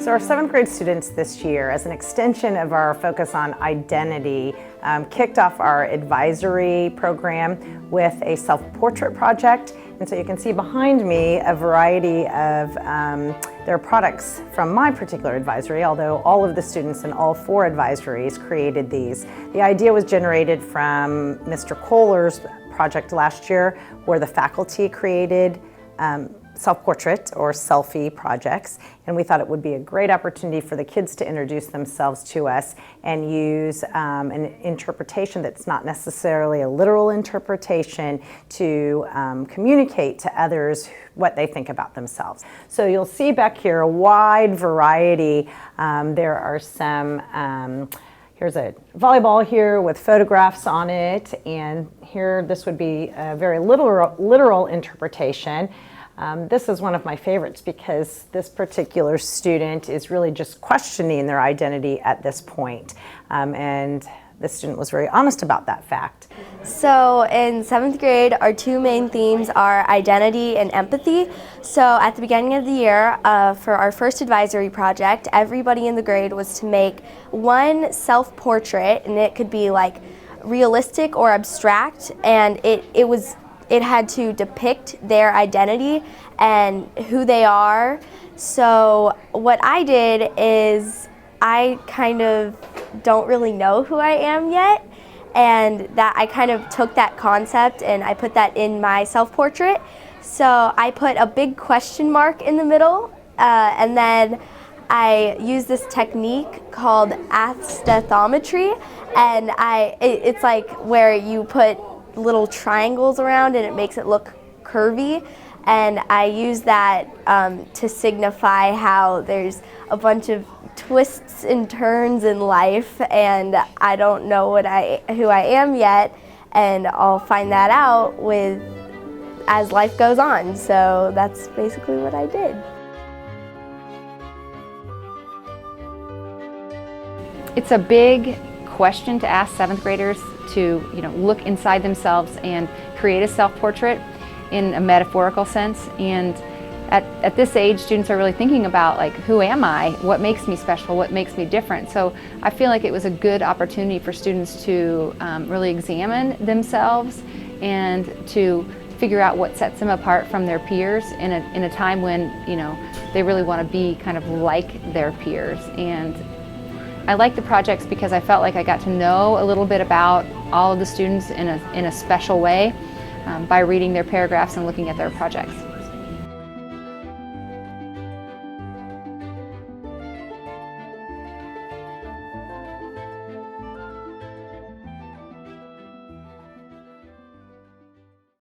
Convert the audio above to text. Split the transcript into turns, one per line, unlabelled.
So our 7th grade students this year, as an extension of our focus on identity, kicked off our advisory program with a self-portrait project. And so you can see behind me a variety of their products from my particular advisory, although all of the students in all 4 advisories created these. The idea was generated from Mr. Kohler's project last year, where the faculty created self-portrait or selfie projects, and we thought it would be a great opportunity for the kids to introduce themselves to us and use an interpretation that's not necessarily a literal interpretation to communicate to others what they think about themselves. So you'll see back here a wide variety. There are some here's a volleyball here with photographs on it, and here this would be a very literal interpretation. This is one of my favorites because this particular student is really just questioning their identity at this point. And the student was very honest about that fact.
So in 7th grade, our 2 main themes are identity and empathy. So at the beginning of the year, for our first advisory project, everybody in the grade was to make one self-portrait, and it could be like realistic or abstract, and it had to depict their identity and who they are. So what I did is I kind of don't really know who I am yet, and that I kind of took that concept and I put that in my self-portrait. So I put a big question mark in the middle, and then I use this technique called aesthetometry, and it's like where you put little triangles around and it makes it look curvy, and I use that to signify how there's a bunch of twists and turns in life, and I don't know who I am yet, and I'll find that out as life goes on. So that's basically what I did.
It's a big question to ask 7th graders to look inside themselves and create a self-portrait in a metaphorical sense. And at this age, students are really thinking about, like, who am I? What makes me special? What makes me different? So I feel like it was a good opportunity for students to really examine themselves and to figure out what sets them apart from their peers in a time when they really want to be kind of like their peers. And I like the projects because I felt like I got to know a little bit about all of the students in a special way by reading their paragraphs and looking at their projects.